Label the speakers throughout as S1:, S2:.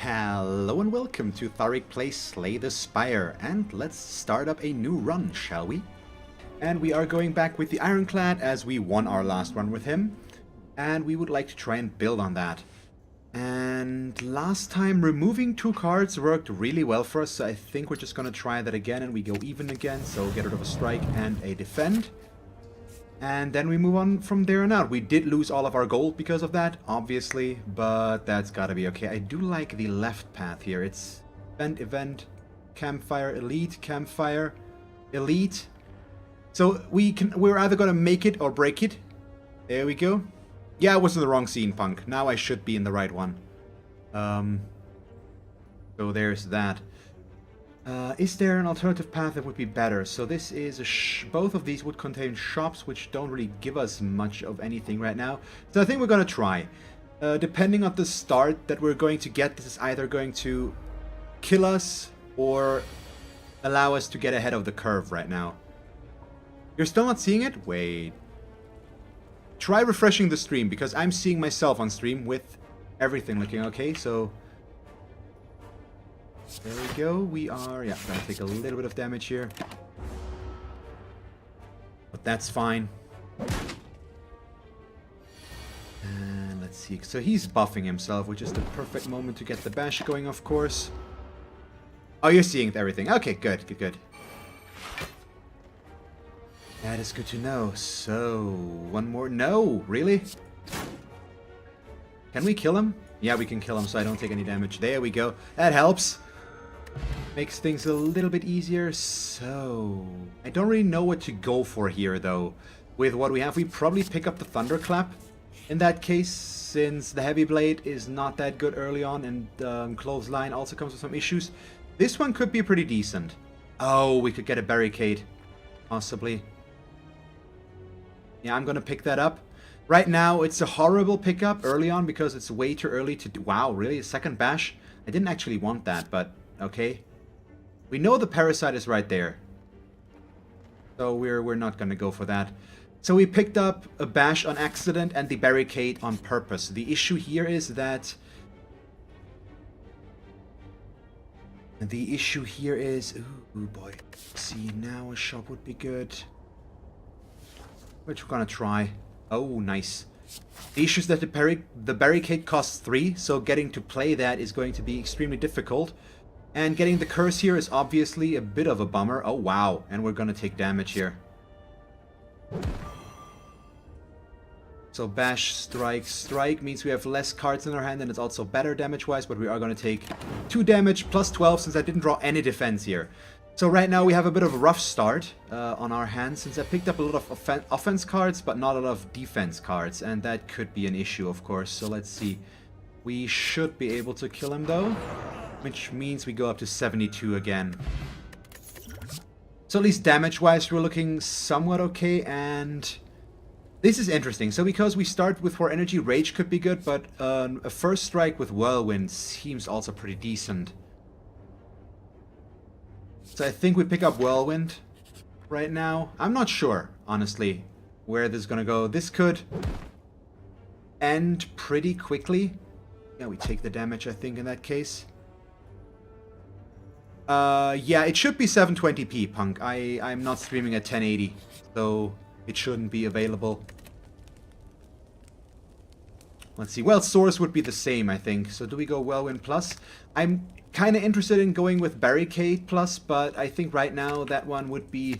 S1: Hello and welcome to Thalric plays Slay the Spire, and let's start up a new run, shall we? And we are going back with the Ironclad as we won our last run with him, and we would like to try and build on that. And last time removing 2 cards worked really well for us, so I think we're just gonna try that again and we go even again, so get rid of a strike and a defend. And then we move on from there on out. We did lose all of our gold because of that, obviously, but that's gotta be okay. I do like the left path here. It's event, campfire, elite. So we're either gonna make it or break it. There we go. Yeah, I was in the wrong scene, punk. Now I should be in the right one. So there's that. Is there an alternative path that would be better? So this is both of these would contain shops, which don't really give us much of anything right now. So I think we're gonna try. Depending on the start that we're going to get, this is either going to kill us or allow us to get ahead of the curve right now. You're still not seeing it? Wait. Try refreshing the stream, because I'm seeing myself on stream with everything looking okay, so... There we go, we are, yeah, gonna take a little bit of damage here. But that's fine. And let's see, so he's buffing himself, which is the perfect moment to get the bash going, of course. Oh, you're seeing everything. Okay, good. That is good to know. So, one more. No, really? Can we kill him? Yeah, we can kill him so I don't take any damage. There we go. That helps. Makes things a little bit easier. So, I don't really know what to go for here, though. With what we have, we probably pick up the Thunderclap. In that case, since the Heavy Blade is not that good early on, and Clothesline also comes with some issues. This one could be pretty decent. Oh, we could get a Barricade. Possibly. Yeah, I'm gonna pick that up. Right now, it's a horrible pickup early on because it's way too early to do... Wow, really? A second bash? I didn't actually want that, but okay. We know the Parasite is right there. So we're not gonna go for that. So we picked up a bash on accident and the Barricade on purpose. The issue here is that... Ooh, boy. See, now a shop would be good. Which we're gonna try. Oh, nice. The issue is that the Barricade costs 3, so getting to play that is going to be extremely difficult. And getting the curse here is obviously a bit of a bummer. Oh, wow. And we're gonna take damage here. So bash, strike. Strike means we have less cards in our hand, and it's also better damage-wise, but we are gonna take 2 damage plus 12 since I didn't draw any defense here. So right now we have a bit of a rough start on our hands, since I picked up a lot of offense cards, but not a lot of defense cards, and that could be an issue, of course. So let's see. We should be able to kill him, though, which means we go up to 72 again. So at least damage-wise, we're looking somewhat okay, and this is interesting. So because we start with 4 energy, Rage could be good, but a first strike with Whirlwind seems also pretty decent. So I think we pick up Whirlwind right now. I'm not sure, honestly, where this is gonna go. This could end pretty quickly. Yeah, we take the damage, I think, in that case. Yeah, it should be 720p, punk. I'm not streaming at 1080, so it shouldn't be available. Let's see. Well, Source would be the same, I think. So do we go Whirlwind Plus? I'm kind of interested in going with Barricade Plus, but I think right now that one would be...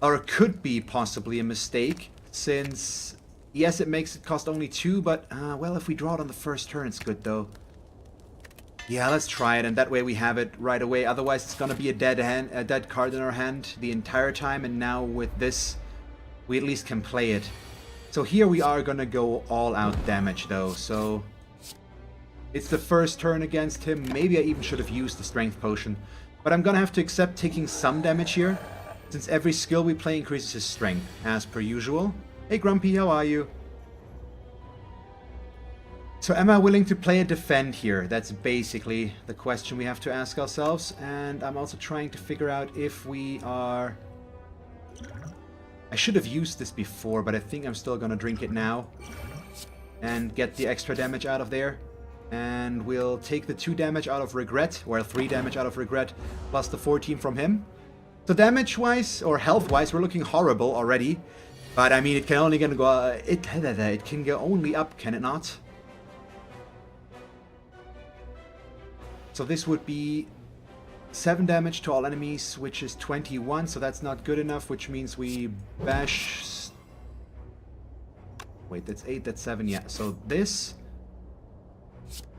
S1: or could be possibly a mistake, since... yes, it makes it cost only 2, but, well, if we draw it on the first turn, it's good, though. Yeah, let's try it, and that way we have it right away. Otherwise, it's gonna be a dead card in our hand the entire time, and now with this, we at least can play it. So here we are gonna go all-out damage, though, so... it's the first turn against him. Maybe I even should have used the Strength Potion. But I'm gonna have to accept taking some damage here, since every skill we play increases his strength, as per usual. Hey Grumpy, how are you? So am I willing to play a defend here? That's basically the question we have to ask ourselves. And I'm also trying to figure out if we are... I should have used this before, but I think I'm still gonna drink it now. And get the extra damage out of there. And we'll take the 2 damage out of regret, or 3 damage out of regret, plus the 14 from him. So damage-wise, or health-wise, we're looking horrible already. But I mean, it can only go, it can go only up, can it not? So this would be 7 damage to all enemies, which is 21, so that's not good enough, which means we bash... Wait, that's 8, that's 7, yeah. So this...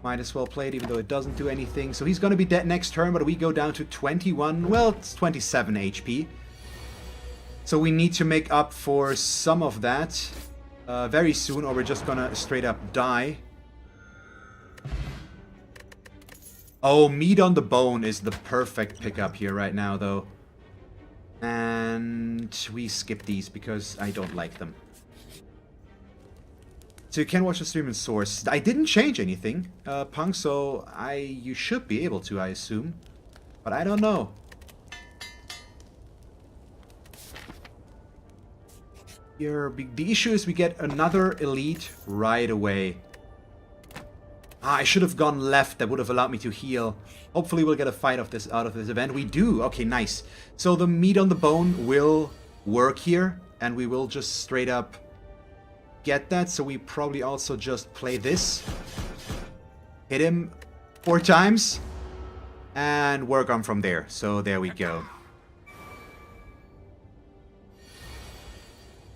S1: Might as well play it, even though it doesn't do anything. So he's going to be dead next turn, but we go down to 21, well, it's 27 HP. So we need to make up for some of that very soon, or we're just going to straight up die. Oh, meat on the bone is the perfect pickup here right now, though. And we skip these because I don't like them. So you can watch the stream in source. I didn't change anything, Punk, so you should be able to, I assume. But I don't know. The issue is we get another elite right away. I should have gone left. That would have allowed me to heal. Hopefully we'll get a fight out of this event. We do. Okay, nice. So the meat on the bone will work here. And we will just straight up get that. So we probably also just play this. Hit him 4 times. And work on from there. So there we go.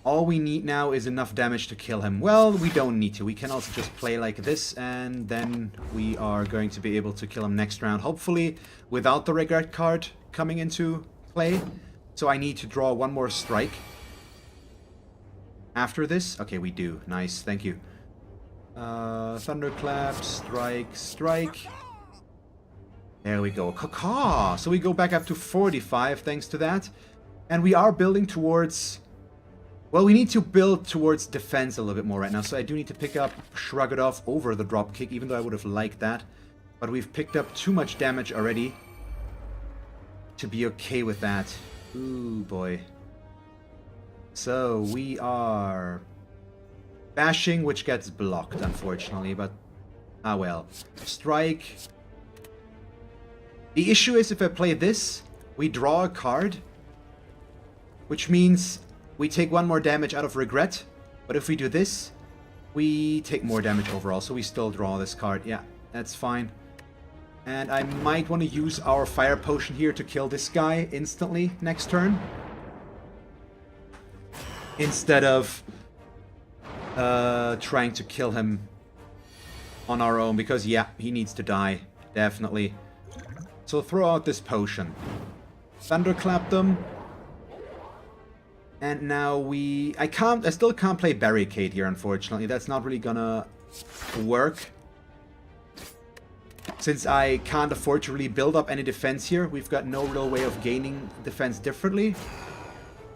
S1: All we need now is enough damage to kill him. Well, we don't need to. We can also just play like this, and then we are going to be able to kill him next round. Hopefully, without the regret card coming into play. So I need to draw 1 more strike. After this? Okay, we do. Nice, thank you. Thunderclap, strike, strike. There we go. Caw-caw! So we go back up to 45 thanks to that. And we are building towards... Well, we need to build towards defense a little bit more right now, so I do need to pick up Shrug It Off over the dropkick, even though I would have liked that. But we've picked up too much damage already to be okay with that. Ooh, boy. So, we are bashing, which gets blocked, unfortunately, but... Ah, well. Strike. The issue is if I play this, we draw a card, which means... we take 1 more damage out of regret, but if we do this, we take more damage overall, so we still draw this card. Yeah, that's fine. And I might want to use our fire potion here to kill this guy instantly next turn. Instead of trying to kill him on our own, because yeah, he needs to die, definitely. So throw out this potion. Thunderclap them. And now I still can't play Barricade here, unfortunately. That's not really gonna work. Since I can't afford to really build up any defense here, we've got no real way of gaining defense differently.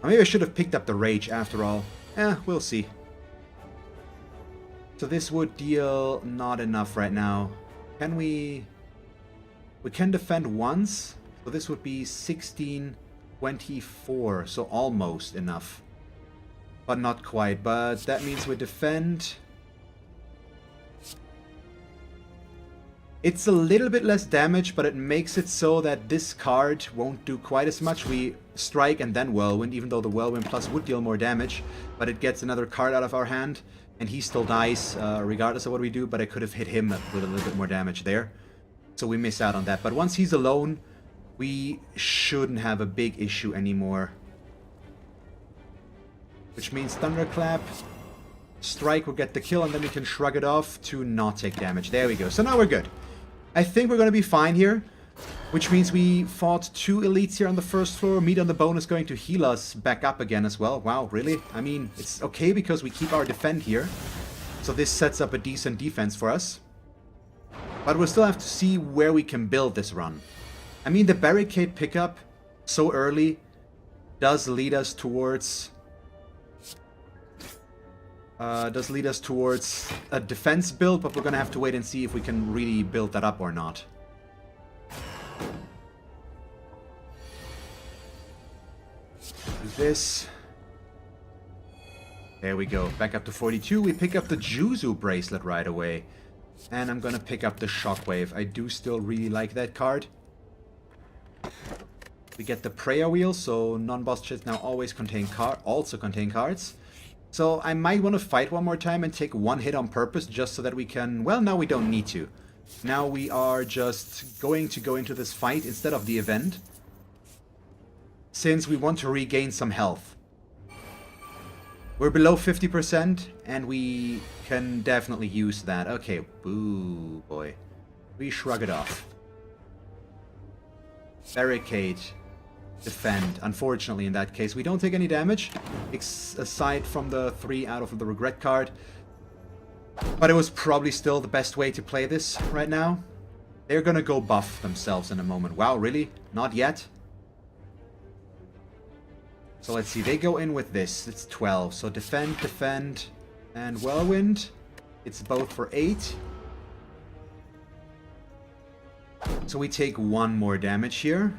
S1: Or maybe I should have picked up the Rage after all. We'll see. So this would deal not enough right now. Can we... We can defend once. So this would be 16... 24, so almost enough. But not quite. But that means we defend. It's a little bit less damage, but it makes it so that this card won't do quite as much. We strike and then Whirlwind, even though the Whirlwind Plus would deal more damage. But it gets another card out of our hand, and he still dies regardless of what we do. But I could have hit him with a little bit more damage there. So we miss out on that. But once he's alone... we shouldn't have a big issue anymore. Which means Thunderclap, Strike will get the kill, and then we can Shrug It Off to not take damage. There we go. So now we're good. I think we're going to be fine here. Which means we fought 2 elites here on the first floor. Meat on the Bone is going to heal us back up again as well. Wow, really? I mean, it's okay because we keep our defend here. So this sets up a decent defense for us. But we'll still have to see where we can build this run. I mean, the barricade pickup so early does lead us towards a defense build, but we're gonna have to wait and see if we can really build that up or not. Do this. There we go. Back up to 42. We pick up the Juzu bracelet right away. And I'm gonna pick up the Shockwave. I do still really like that card. We get the Prayer Wheel, so non-boss chests now always contain cards. So I might want to fight one more time and take one hit on purpose just so that we can... Well, now we don't need to. Now we are just going to go into this fight instead of the event, since we want to regain some health. We're below 50% and we can definitely use that. Okay, boo boy. We shrug it off. Barricade. Defend. Unfortunately, in that case, we don't take any damage, aside from the 3 out of the regret card. But it was probably still the best way to play this right now. They're gonna go buff themselves in a moment. Wow, really? Not yet? So let's see, they go in with this. It's 12. So defend, defend, and Whirlwind. It's both for 8. So we take 1 more damage here.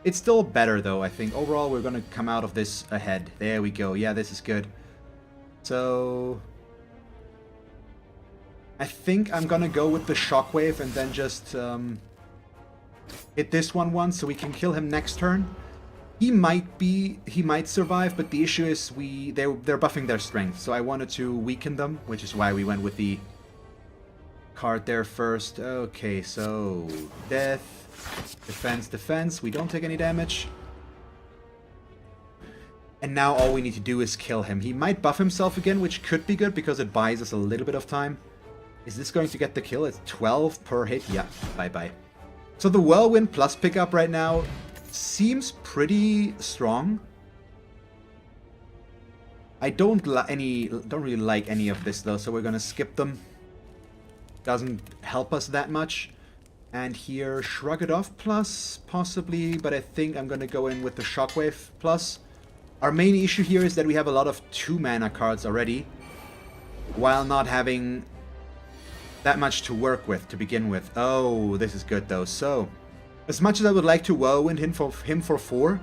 S1: It's still better though, I think. Overall, we're gonna come out of this ahead. There we go. Yeah, this is good. So... I think I'm gonna go with the Shockwave and then just hit this one once so we can kill him next turn. He might survive, but the issue is they're buffing their strength, so I wanted to weaken them, which is why we went with the card there first. Okay, so death, defense, defense. We don't take any damage. And now all we need to do is kill him. He might buff himself again, which could be good because it buys us a little bit of time. Is this going to get the kill? It's 12 per hit. Yeah, bye-bye. So the Whirlwind plus pickup right now seems pretty strong. I don't really like any of this though, so we're gonna skip them. Doesn't help us that much. And here, Shrug It Off plus, possibly, but I think I'm gonna go in with the Shockwave plus. Our main issue here is that we have a lot of 2 mana cards already, while not having that much to work with to begin with. Oh, this is good though. So, as much as I would like to Whirlwind him for 4,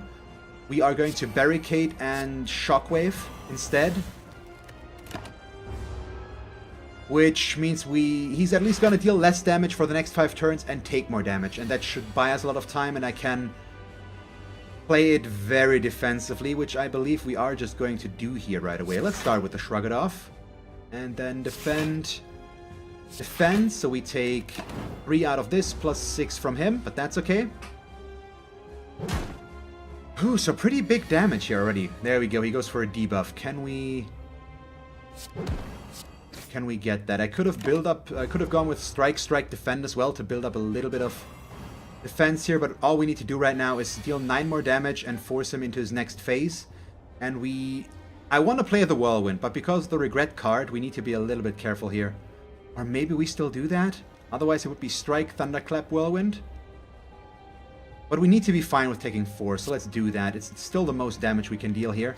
S1: we are going to Barricade and Shockwave instead. Which means he's at least going to deal less damage for the next 5 turns and take more damage. And that should buy us a lot of time, and I can play it very defensively, which I believe we are just going to do here right away. Let's start with the Shrug It Off. And then defend. Defend, so we take 3 out of this, plus 6 from him, but that's okay. Ooh, so pretty big damage here already. There we go, he goes for a debuff. Can we get that? I could have gone with Strike, Strike, Defend as well to build up a little bit of defense here, but all we need to do right now is deal 9 more damage and force him into his next phase. And I want to play the Whirlwind, but because of the Regret card, we need to be a little bit careful here. Or maybe we still do that? Otherwise it would be Strike, Thunderclap, Whirlwind. But we need to be fine with taking 4, so let's do that. It's still the most damage we can deal here.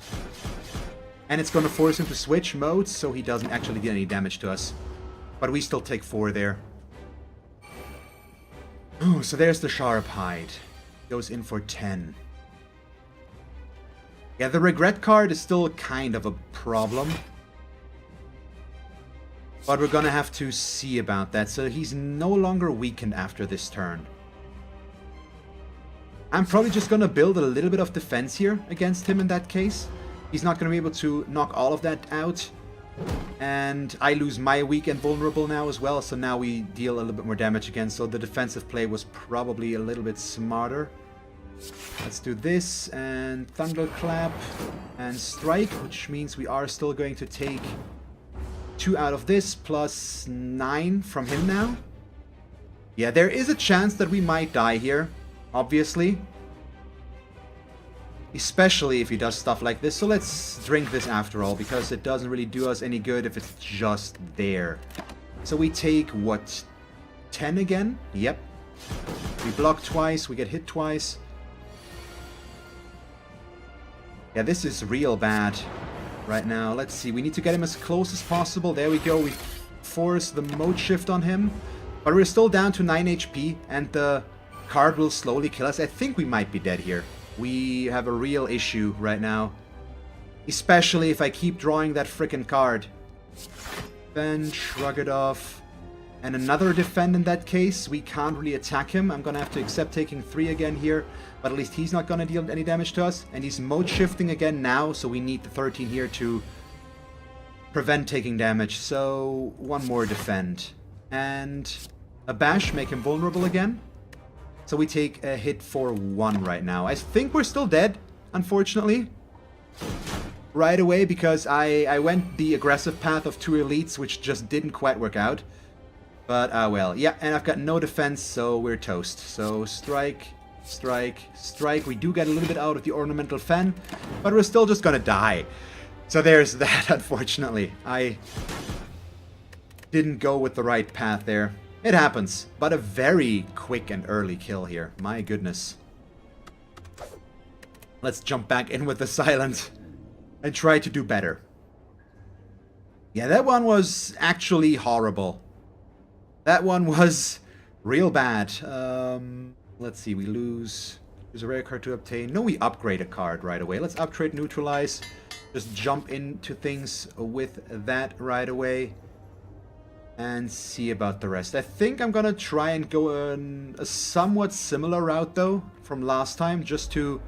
S1: And it's going to force him to switch modes, so he doesn't actually deal any damage to us. But we still take 4 there. Oh, so there's the Sharp Hide. Goes in for 10. Yeah, the Regret card is still kind of a problem. But we're gonna have to see about that. So he's no longer weakened after this turn. I'm probably just gonna build a little bit of defense here against him in that case. He's not gonna be able to knock all of that out. And I lose my weak and vulnerable now as well. So now we deal a little bit more damage again. So the defensive play was probably a little bit smarter. Let's do this and Thunderclap and Strike, which means we are still going to take 2 out of this, plus 9 from him now. Yeah, there is a chance that we might die here, obviously. Especially if he does stuff like this. So let's drink this after all, because it doesn't really do us any good if it's just there. So we take, what, 10 again? Yep. We block twice, we get hit twice. Yeah, this is real bad right now. Let's see, we need to get him as close as possible. There we go, we force the mode shift on him. But we're still down to 9 HP, and the card will slowly kill us. I think we might be dead here. We have a real issue right now. Especially if I keep drawing that frickin' card. Then Shrug It Off. and another defend in that case. We can't really attack him. I'm gonna have to accept taking 3 again here, but at least he's not gonna deal any damage to us. And he's mode shifting again now, so we need the 13 here to prevent taking damage. So 1 more defend. And a bash, make him vulnerable again. So we take a hit for 1 right now. I think we're still dead, unfortunately. Right away, because I went the aggressive path of 2 elites, which just didn't quite work out. But, well, yeah, and I've got no defense, so we're toast. So, strike, strike, strike. We do get a little bit out of the ornamental fen, but we're still just gonna die. So there's that, unfortunately. I didn't go with the right path there. It happens, but a very quick and early kill here. My goodness. Let's jump back in with the silent and try to do better. Yeah, that one was actually horrible. That one was real bad. Let's see, we lose. There's a rare card to obtain. No, we upgrade a card right away. Let's upgrade neutralize. Just jump into things with that right away. And see about the rest. I think I'm gonna try and go a somewhat similar route though from last time, just to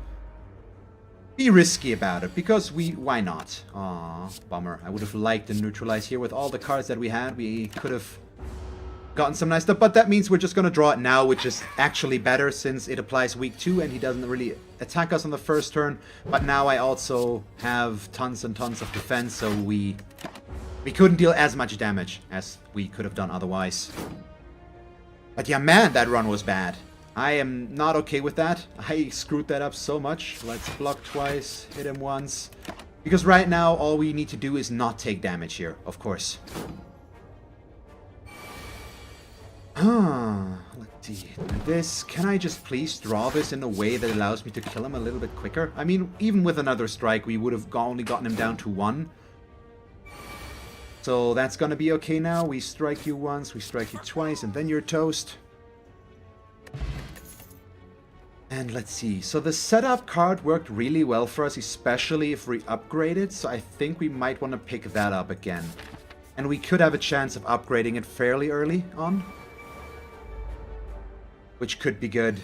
S1: be risky about it, because why not? Aw, bummer. I would have liked to neutralize here with all the cards that we had. We could have gotten some nice stuff, but that means we're just gonna draw it now, which is actually better since it applies week 2 and he doesn't really attack us on the first turn. But now I also have tons and tons of defense, so we couldn't deal as much damage as we could have done otherwise. But yeah, man, that run was bad. I am not okay with that. I screwed that up so much. Let's block twice, hit him once. Because right now, all we need to do is not take damage here, of course. Let's see. This, can I just please draw this in a way that allows me to kill him a little bit quicker? I mean, even with another strike, we would have only gotten him down to 1. So that's gonna be okay now. We strike you once, we strike you twice, and then you're toast. And let's see. So the setup card worked really well for us, especially if we upgrade it. So I think we might want to pick that up again. And we could have a chance of upgrading it fairly early on, which could be good.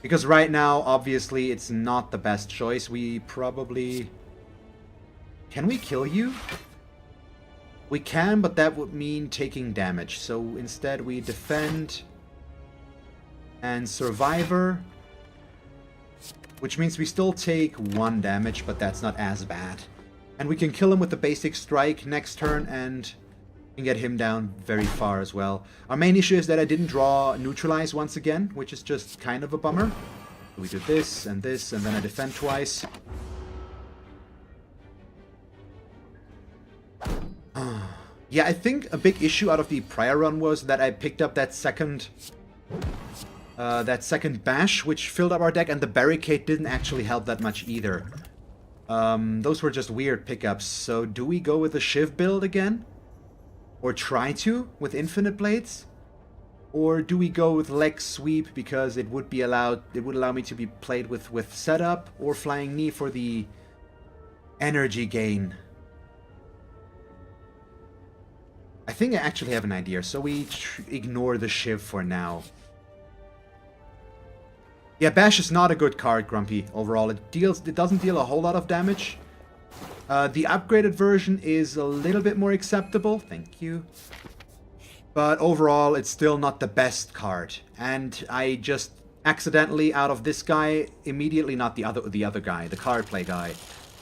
S1: Because right now, obviously, it's not the best choice. We probably... Can we kill you? We can, but that would mean taking damage. So instead we defend and survivor, which means we still take 1 damage, but that's not as bad. And we can kill him with the basic strike next turn and can get him down very far as well. Our main issue is that I didn't draw neutralize once again, which is just kind of a bummer. We do this, and then I defend twice. Yeah, I think a big issue out of the prior run was that I picked up that second bash, which filled up our deck, and the barricade didn't actually help that much either. Those were just weird pickups. So do we go with the Shiv build again? Or try to, with infinite blades? Or do we go with leg sweep because it would allow me to be played with setup, or flying knee for the energy gain? I think I actually have an idea, so we ignore the Shiv for now. Yeah, Bash is not a good card, Grumpy, overall. It doesn't deal a whole lot of damage. The upgraded version is a little bit more acceptable, thank you. But overall, it's still not the best card. And I just accidentally, out of this guy, immediately not the other guy, the card play guy.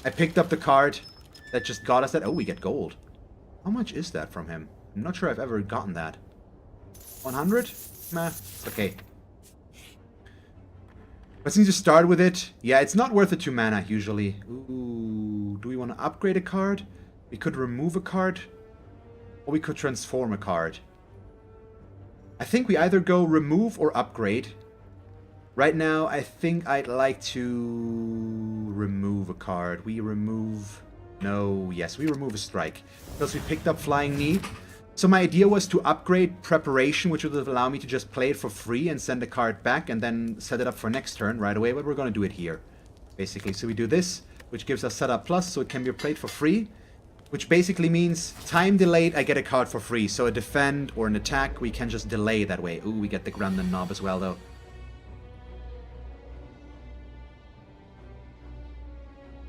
S1: I picked up the card that just got us that. Oh, we get gold. How much is that from him? I'm not sure I've ever gotten that. 100? Nah, it's okay. But since you start with it, yeah, it's not worth the 2 mana, usually. Ooh, do we want to upgrade a card? We could remove a card, or we could transform a card. I think we either go remove or upgrade. Right now, I think I'd like to remove a card. We remove... No, yes, we remove a strike. Because we picked up Flying Knee. So my idea was to upgrade Preparation, which would allow me to just play it for free and send a card back and then set it up for next turn right away, but we're going to do it here, basically. So we do this, which gives us Setup Plus, so it can be played for free. which basically means time delayed, I get a card for free. So a defend or an attack, we can just delay that way. Ooh, we get the Grandin Knob as well, though.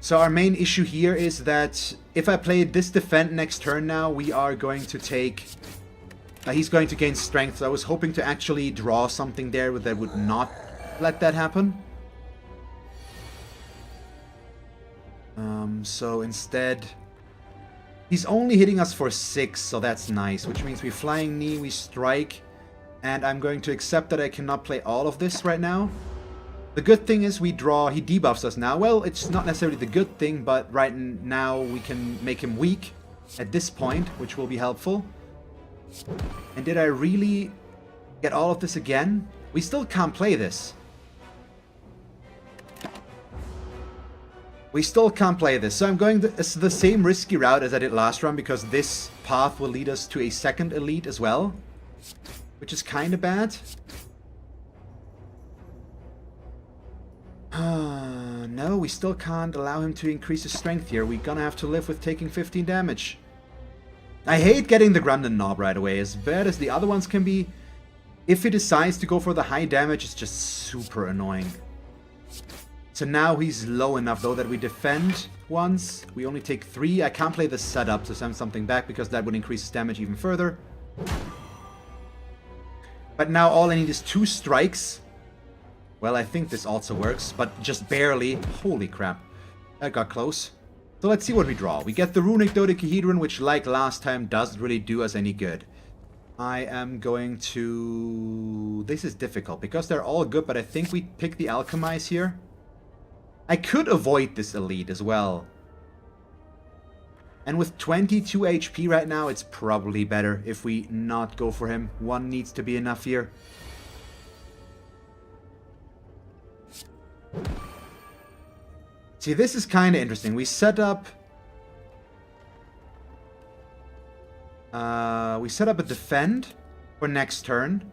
S1: So our main issue here is that if I play this defend next turn now, we are going to take... he's going to gain strength, so I was hoping to actually draw something there that would not let that happen. So instead... He's only hitting us for 6, so that's nice, which means we Flying Knee, we strike, and I'm going to accept that I cannot play all of this right now. The good thing is we draw, he debuffs us now. Well, it's not necessarily the good thing, but right now we can make him weak at this point, which will be helpful. And did I really get all of this again? We still can't play this. We still can't play this, so I'm going the same risky route as I did last round, because this path will lead us to a second elite as well, which is kind of bad. No, we still can't allow him to increase his strength here. We're gonna have to live with taking 15 damage. I hate getting the Grandin Knob right away, as bad as the other ones can be. If he decides to go for the high damage, it's just super annoying. So now he's low enough, though, that we defend once. We only take 3. I can't play the setup to send something back, because that would increase his damage even further. But now all I need is 2 strikes. Well, I think this also works, but just barely. Holy crap. That got close. So let's see what we draw. We get the Runic Dodecahedron, which, like last time, doesn't really do us any good. I am going to... This is difficult, because they're all good, but I think we pick the Alchemize here. I could avoid this elite as well. And with 22 HP right now, it's probably better if we not go for him. 1 needs to be enough here. See, this is kind of interesting. We set up... we set up a defend for next turn.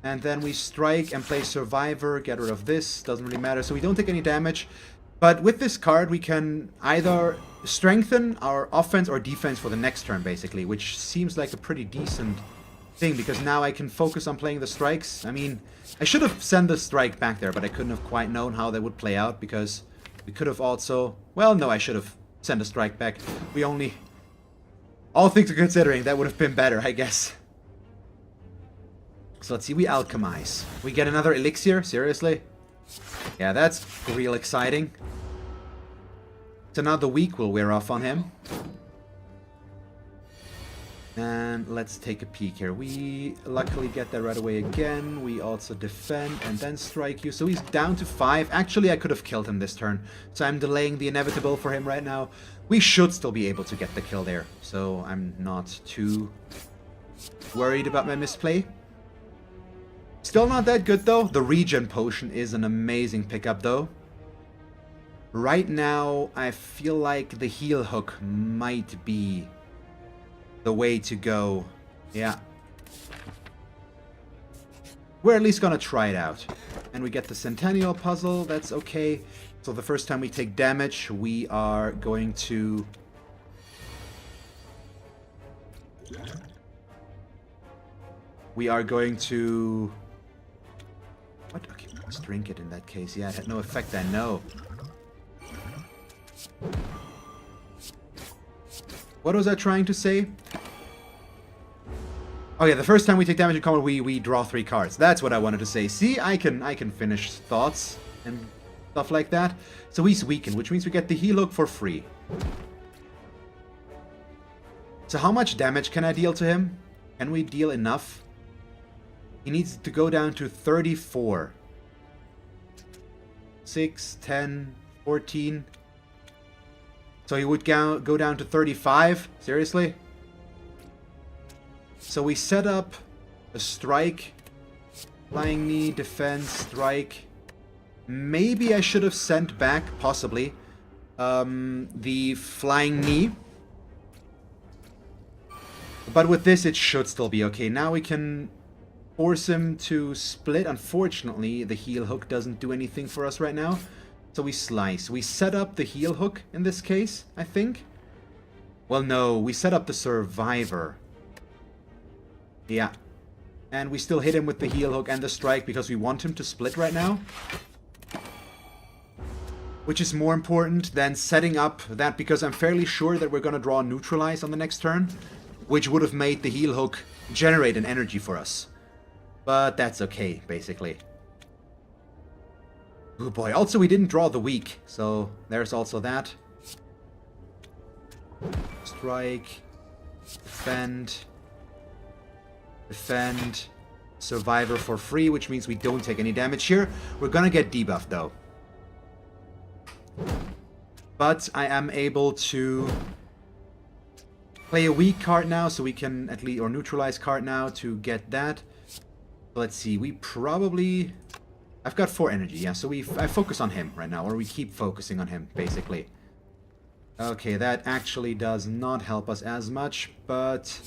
S1: And then we strike and play Survivor, get rid of this, doesn't really matter, so we don't take any damage. But with this card, we can either strengthen our offense or defense for the next turn, basically, which seems like a pretty decent thing, because now I can focus on playing the strikes. I mean, I should have sent the strike back there, but I couldn't have quite known how that would play out, because we could have also... Well, no, I should have sent a strike back. We only... All things considering, that would have been better, I guess. So let's see, we alchemize. We get another elixir? Seriously? Yeah, that's real exciting. So now the weak will wear off on him. And let's take a peek here. We luckily get that right away again. We also defend and then strike you. So he's down to 5. Actually, I could have killed him this turn. So I'm delaying the inevitable for him right now. We should still be able to get the kill there. So I'm not too worried about my misplay. Still not that good, though. The regen potion is an amazing pickup, though. Right now, I feel like the heal hook might be the way to go. Yeah. We're at least gonna try it out. And we get the Centennial puzzle. That's okay. So the first time we take damage, we are going to... What? Okay, let's drink it in that case. Yeah, it had no effect, I know. What was I trying to say? Oh yeah, the first time we take damage in combat, we draw 3 cards. That's what I wanted to say. See, I can finish thoughts and stuff like that. So he's weakened, which means we get the heal hook for free. So how much damage can I deal to him? Can we deal enough? He needs to go down to 34. 6, 10, 14. So he would go down to 35? Seriously? So we set up a strike. Flying knee, defense, strike. Maybe I should have sent back, possibly, the flying knee. But with this, it should still be okay. Now we can force him to split. Unfortunately, the heal hook doesn't do anything for us right now. So we slice. We set up the heal hook in this case, I think. Well, no, we set up the survivor. Yeah. And we still hit him with the heal hook and the strike because we want him to split right now. Which is more important than setting up that, because I'm fairly sure that we're going to draw neutralize on the next turn, which would have made the heal hook generate an energy for us. But that's okay, basically. Oh boy, also we didn't draw the weak, so there's also that. Strike, defend, defend, survivor for free, which means we don't take any damage here. We're gonna get debuffed though. But I am able to play a weak card now, so we can at least, or neutralize card now to get that. Let's see, we probably... I've got 4 energy, yeah, so I focus on him right now, or we keep focusing on him, basically. Okay, that actually does not help us as much, but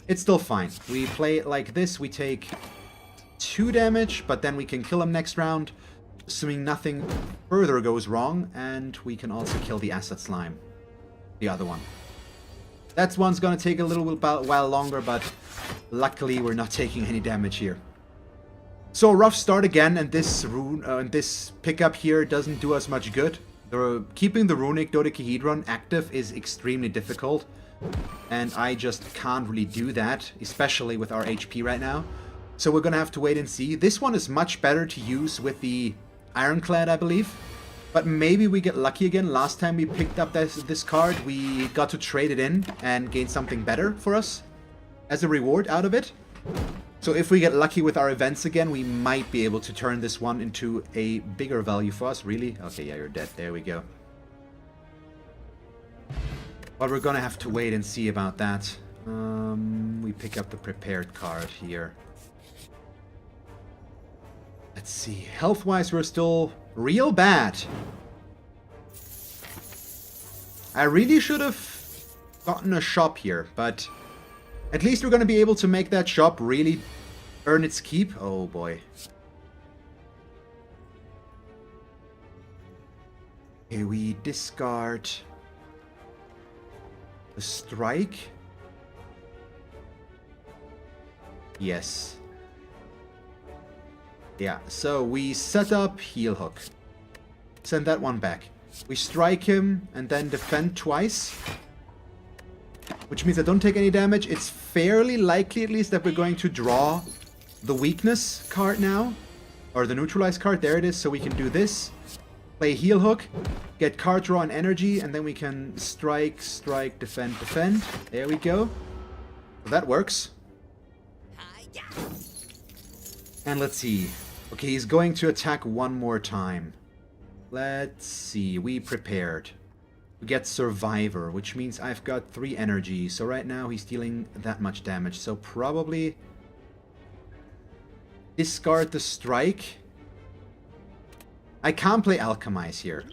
S1: it's still fine. We play it like this, we take 2 damage, but then we can kill him next round, assuming nothing further goes wrong, and we can also kill the acid slime, the other one. That one's gonna take a little while longer, but luckily we're not taking any damage here. So a rough start again, and this this pickup here doesn't do us much good. Keeping the runic dodecahedron active is extremely difficult, and I just can't really do that, especially with our HP right now. So we're gonna have to wait and see. This one is much better to use with the Ironclad, I believe. But maybe we get lucky again. Last time we picked up this card, we got to trade it in and gain something better for us as a reward out of it. So if we get lucky with our events again, we might be able to turn this one into a bigger value for us. Really? Okay, yeah, you're dead. There we go. But we're gonna have to wait and see about that. We pick up the prepared card here. Let's see. Health-wise, we're still real bad. I really should have gotten a shop here, but at least we're going to be able to make that shop really earn its keep. Oh boy. Okay, we discard the strike. Yes. Yeah, so we set up heal hook. Send that one back. We strike him and then defend twice. Which means I don't take any damage. It's fairly likely, at least, that we're going to draw the weakness card now. Or the neutralize card. There it is. So we can do this. Play heal hook. Get card draw and energy. And then we can strike, strike, defend, defend. There we go. So that works. And let's see. Okay, he's going to attack one more time. Let's see. We prepared. We get Survivor, which means I've got 3 energy. So right now he's dealing that much damage. So probably discard the strike. I can't play Alchemize here,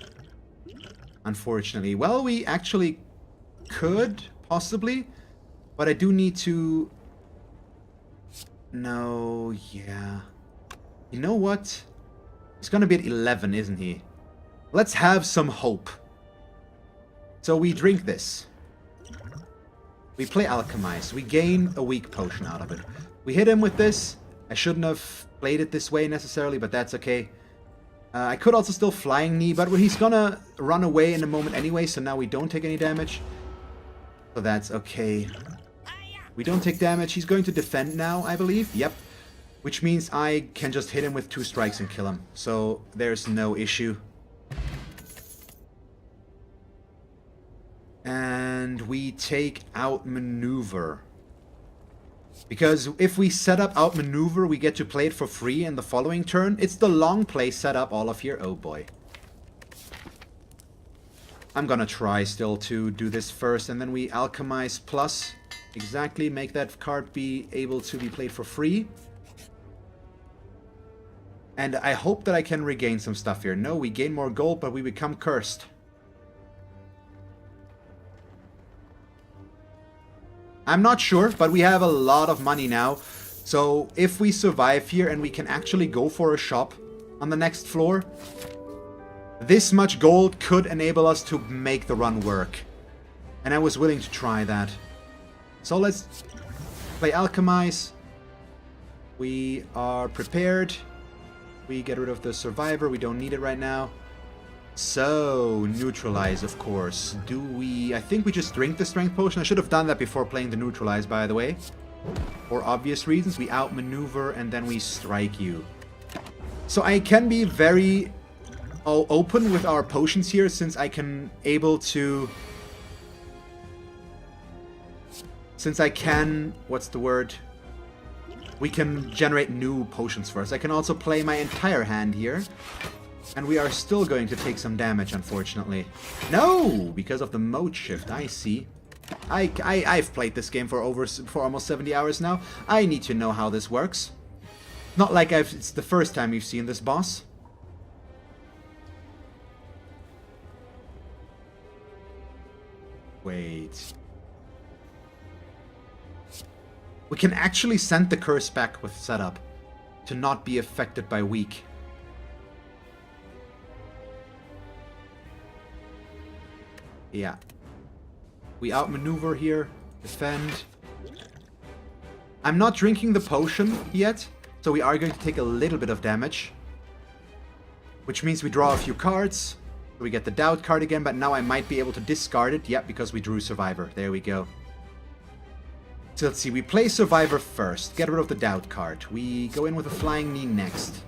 S1: unfortunately. Well, we actually could, possibly. But I do need to... No, yeah. You know what? He's gonna be at 11, isn't he? Let's have some hope. So we drink this. We play Alchemize. We gain a weak potion out of it. We hit him with this. I shouldn't have played it this way necessarily, but that's okay. I could also still Flying Knee, but he's gonna run away in a moment anyway, so now we don't take any damage. So that's okay. We don't take damage. He's going to defend now, I believe. Yep. Which means I can just hit him with 2 strikes and kill him. So there's no issue. And we take Outmaneuver. Because if we set up Outmaneuver, we get to play it for free in the following turn. It's the long play setup all of here. Oh boy. I'm gonna try still to do this first, and then we Alchemize plus. Exactly, make that card be able to be played for free. And I hope that I can regain some stuff here. No, we gain more gold, but we become cursed. I'm not sure, but we have a lot of money now. So if we survive here and we can actually go for a shop on the next floor, this much gold could enable us to make the run work. And I was willing to try that. So let's play Alchemize. We are prepared. We get rid of the Survivor. We don't need it right now. So, Neutralize, of course. Do we... I think we just drink the Strength Potion. I should have done that before playing the Neutralize, by the way. For obvious reasons. We outmaneuver and then we strike you. So I can be very open with our potions here, since I can able to... Since I can... What's the word? We can generate new potions first. I can also play my entire hand here. And we are still going to take some damage, unfortunately. No! Because of the mode shift, I see. I've played this game for almost 70 hours now. I need to know how this works. Not like it's the first time you've seen this boss. Wait. We can actually send the curse back with setup to not be affected by weak. Yeah. We outmaneuver here. Defend. I'm not drinking the potion yet, so we are going to take a little bit of damage. Which means we draw a few cards. We get the doubt card again, but now I might be able to discard it. Yep, because we drew Survivor. There we go. So let's see, we play Survivor first. Get rid of the doubt card. We go in with a Flying Knee next.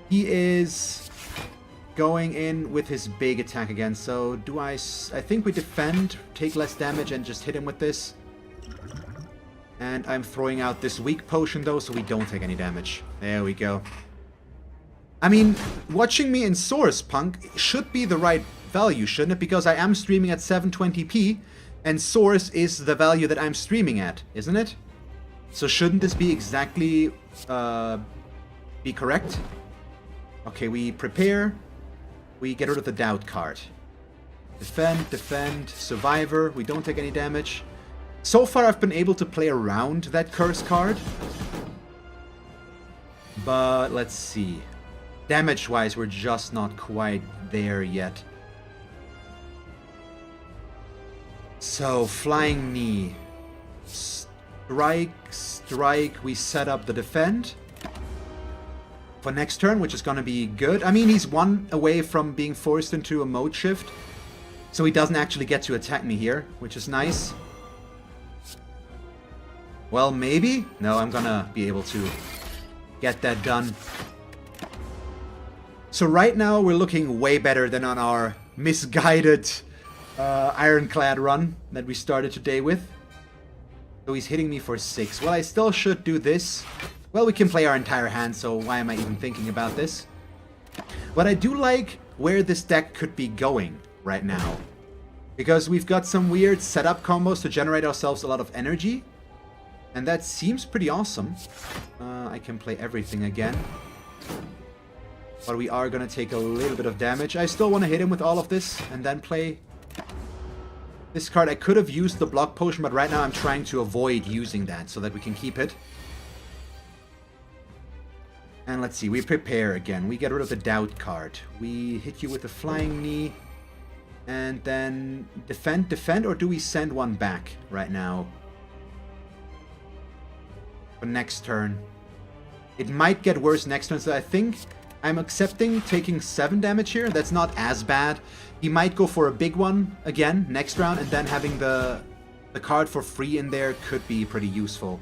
S1: He is going in with his big attack again. So do I think we defend, take less damage, and just hit him with this. And I'm throwing out this weak potion though, so we don't take any damage. There we go. I mean, watching me in Source Punk should be the right value, shouldn't it? Because I am streaming at 720p, and Source is the value that I'm streaming at, isn't it? So shouldn't this be exactly, be correct? Okay, we prepare. We get rid of the doubt card. Defend, defend, Survivor. We don't take any damage. So far I've been able to play around that curse card. But let's see. Damage-wise, we're just not quite there yet. So, Flying Knee. Strike, strike. We set up the defend for next turn, which is going to be good. I mean, he's one away from being forced into a mode shift, so he doesn't actually get to attack me here, which is nice. Well, maybe? No, I'm going to be able to get that done. So right now, we're looking way better than on our misguided Ironclad run that we started today with. So he's hitting me for 6. Well, I still should do this. Well, we can play our entire hand, so why am I even thinking about this? But I do like where this deck could be going right now. Because we've got some weird setup combos to generate ourselves a lot of energy. And that seems pretty awesome. I can play everything again. But we are going to take a little bit of damage. I still want to hit him with all of this and then play this card. I could have used the block potion, but right now I'm trying to avoid using that so that we can keep it. And let's see, we prepare again. We get rid of the doubt card. We hit you with the Flying Knee. And then defend, defend, or do we send one back right now? For next turn. It might get worse next turn, so I think I'm accepting taking 7 damage here. That's not as bad. He might go for a big one again next round, and then having the card for free in there could be pretty useful.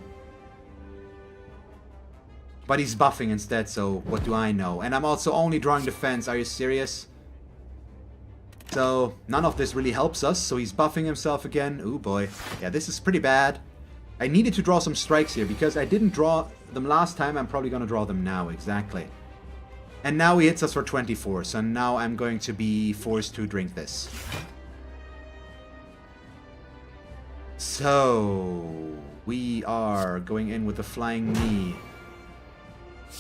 S1: But he's buffing instead, so what do I know? And I'm also only drawing defense. Are you serious? So none of this really helps us. So he's buffing himself again. Ooh boy. Yeah, this is pretty bad. I needed to draw some strikes here because I didn't draw them last time. I'm probably going to draw them now. Exactly. And now he hits us for 24. So now I'm going to be forced to drink this. So we are going in with the Flying Knee.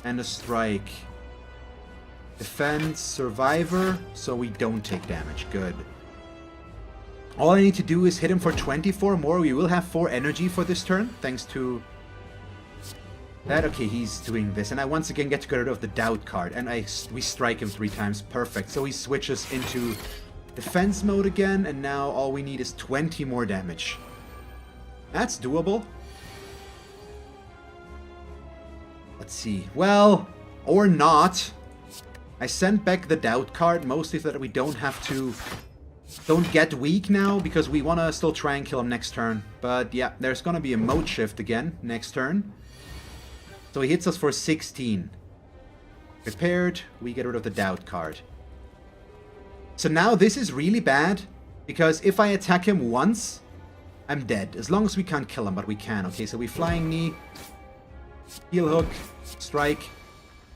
S1: And a strike. Defense, Survivor, so we don't take damage. Good. All I need to do is hit him for 24 more. We will have 4 energy for this turn, thanks to that. Okay, he's doing this. And I once again get to get rid of the doubt card. And we strike him 3 times. Perfect. So he switches into defense mode again, and now all we need is 20 more damage. That's doable. Let's see. Well, or not. I sent back the doubt card mostly so that we don't get weak now, because we want to still try and kill him next turn. But yeah, there's going to be a mode shift again next turn. So he hits us for 16. Prepared, we get rid of the doubt card. So now this is really bad, because if I attack him once, I'm dead. As long as we can't kill him, but we can. Okay, so we flying knee, heel hook, strike.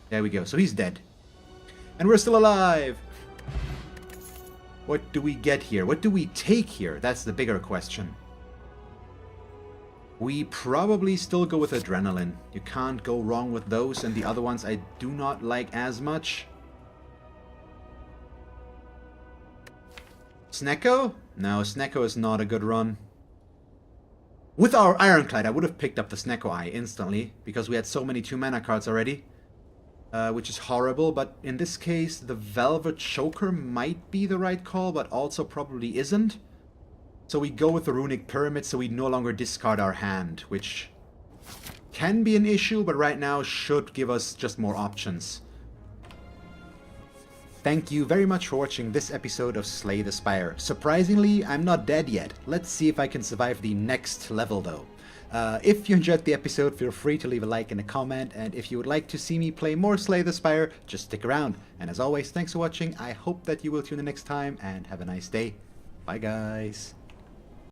S1: There we go. So he's dead. And we're still alive! What do we get here? What do we take here? That's the bigger question. We probably still go with adrenaline. You can't go wrong with those, and the other ones I do not like as much. Snecko? No, Snecko is not a good run. With our Ironclad, I would have picked up the Snecko Eye instantly, because we had so many 2-mana cards already. Which is horrible, but in this case, the Velvet Choker might be the right call, but also probably isn't. So we go with the Runic Pyramid, so we no longer discard our hand, which can be an issue, but right now should give us just more options. Thank you very much for watching this episode of Slay the Spire. Surprisingly, I'm not dead yet. Let's see if I can survive the next level though. If you enjoyed the episode, feel free to leave a like and a comment, and if you would like to see me play more Slay the Spire, just stick around. And as always, thanks for watching. I hope that you will tune in next time, and have a nice day. Bye guys.